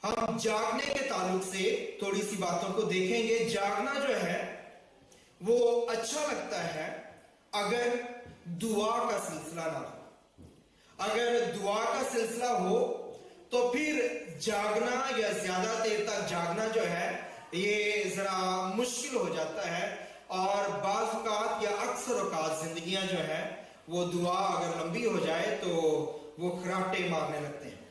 ہم جاگنے کے تعلق سے تھوڑی سی باتوں کو دیکھیں گے. جاگنا جو ہے وہ اچھا لگتا ہے اگر دعا کا سلسلہ نہ ہو. اگر دعا کا سلسلہ ہو تو پھر جاگنا یا زیادہ دیر تک جاگنا جو ہے یہ ذرا مشکل ہو جاتا ہے، اور بعض اوقات یا اکثر اوقات زندگیاں جو ہے وہ دعا اگر لمبی ہو جائے تو وہ خراٹے مارنے لگتے ہیں.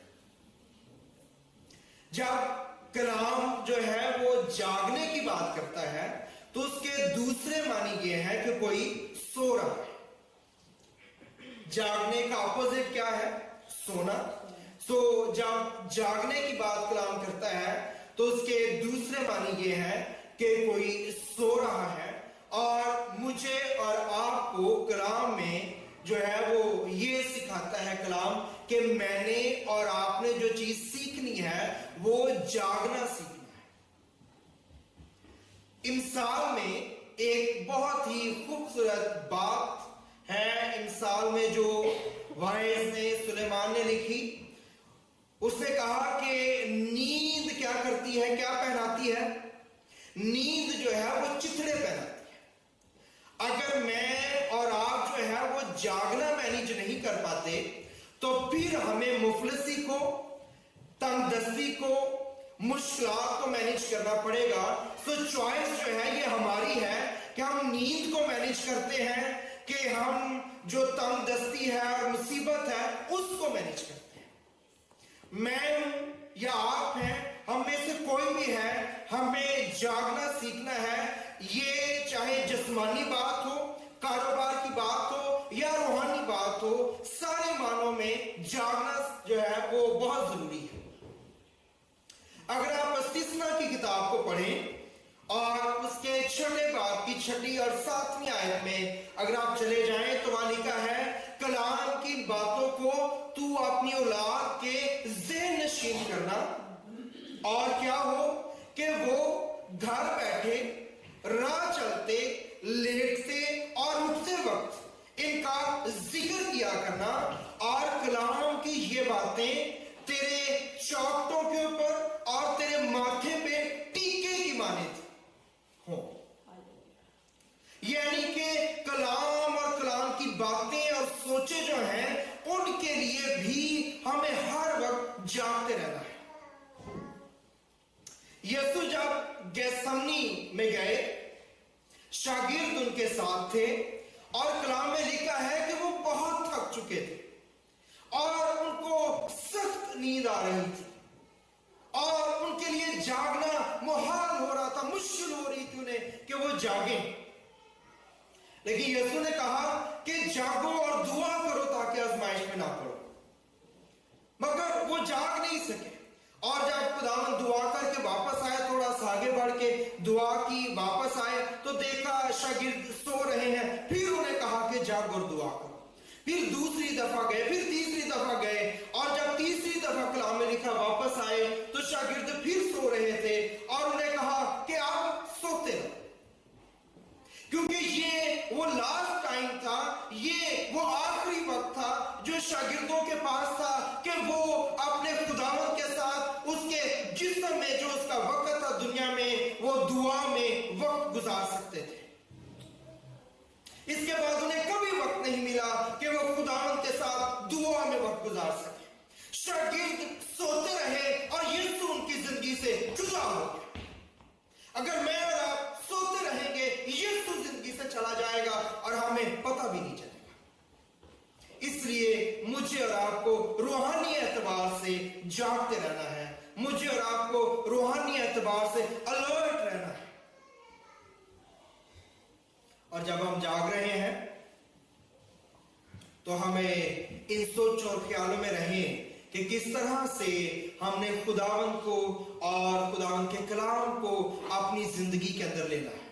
جب کلام جو ہے وہ جاگنے کی بات کرتا ہے تو اس کے دوسرے معنی یہ ہے کہ کوئی سو رہا ہے. جاگنے کا اپوزٹ کیا ہے؟ سونا. جب جاگنے کی بات کلام کرتا ہے تو اس کے دوسرے معنی یہ ہے کہ کوئی سو رہا ہے. اور مجھے اور آپ کو کلام میں جو ہے وہ یہ سکھاتا ہے کلام کہ میں نے اور آپ نے جو چیز سیکھنی ہے وہ جاگنا سیکھنا ہے. امثال میں ایک بہت ہی خوبصورت بات ہے، امثال میں جو وائز نے سلیمان نے لکھی. اس نے کہا کہ نیند کیا کرتی ہے، کیا پہناتی ہے؟ نیند جو ہے وہ چتھڑے پہناتی ہے. اگر میں اور آپ جو ہے وہ جاگنا مینیج نہیں کر پاتے تو پھر ہمیں مفلسی کو، تنگ دستی کو، مشکلات کو مینیج کرنا پڑے گا. تو چوائس جو ہے یہ ہماری ہے کہ ہم نیند کو مینیج کرتے ہیں کہ ہم جو تنگ دستی ہے اور مصیبت ہے اس کو مینیج کرتے ہیں. میں ہوں یا آپ ہیں، ہم میں سے کوئی بھی ہے، ہمیں جاگنا سیکھنا ہے. یہ چاہے جسمانی بات ہو، کاروبار کی بات ہو یا روحانی بات ہو، سارے معنوں میں جاگنا جو ہے وہ بہت ضروری ہے. اگر آپ استثنا کی کتاب کو پڑھیں اور اس کے 6 باب کی 6 اور 7 آیت میں اگر آپ چلے جائیں تو وہاں لکھا ہے کلام کی باتوں کو تو اپنی اولاد کے ذہن نشین کرنا، اور کیا ہو کہ وہ گھر بیٹھے، راہ چلتے، لیٹتے اور اٹھتے وقت ان کا ذکر کیا کرنا، اور کلام کی یہ باتیں تیرے چوکٹوں کے اوپر اور تیرے ماتھے پہ ٹیکے کی مانند ہوں. یعنی کہ کلام اور کلام کی باتیں اور سوچیں جو ہیں ان کے لیے بھی ہمیں ہر وقت جاگتے رہنا ہے. یسوع جب گیسمنی میں گئے، شاگرد ان کے ساتھ تھے، اور کلام میں لکھا ہے کہ وہ بہت تھک چکے تھے اور ان کو سخت نیند آ رہی تھی، اور ان کے لیے جاگنا محال ہو رہا تھا، مشکل ہو رہی تھی انہیں کہ وہ جاگیں. لیکن یسوع نے کہا کہ جاگو اور دعا کرو تاکہ آزمائش میں نہ پڑو. مگر وہ جاگ نہیں سکے، اور جب خداوند دعا کر کے واپس آئے، تھوڑا سا آگے بڑھ کے دعا کی، واپس آئے تو دیکھا شاگرد سو رہے ہیں. پھر انہیں کہا کہ جاگو اور دعا کرو. پھر دوسری دفعہ گئے، پھر تیسری دفعہ گئے، اور جب تیسری دفعہ کلام میں لکھا واپس آئے تو شاگرد پھر سو رہے تھے، اور انہیں کہا کہ آپ سوتے رہو، کیونکہ یہ وہ لاسٹ ٹائم تھا، یہ وہ آخری وقت تھا جو شاگردوں کے پاس تھا کہ وہ اپنے خداوند کے ساتھ اس کے جسم میں جو اس کا وقت تھا دنیا میں، وہ دعا میں وقت گزار سکتے تھے. اس کے بعد انہیں کبھی وقت نہیں ملا کہ وہ خداوند کے ساتھ دعا میں وقت گزار سکے. شاگرد سوتے رہے اور یسوع ان کی زندگی سے جدا ہو گیا. اگر میں اور آپ سوتے رہیں گے، یسوع زندگی سے چلا جائے گا اور ہمیں پتہ بھی نہیں چلے گا. اس لیے مجھے اور آپ کو روحانی اعتبار سے جاگتے رہنا ہے، مجھے اور آپ کو روحانی اعتبار سے الرٹ رہنا ہے. اور جب ہم جاگ رہے ہیں تو ہمیں ان سوچ اور خیالوں میں رہیں کہ کس طرح سے ہم نے خداوند کو اور خداوند کے کلام کو اپنی زندگی کے اندر لینا ہے.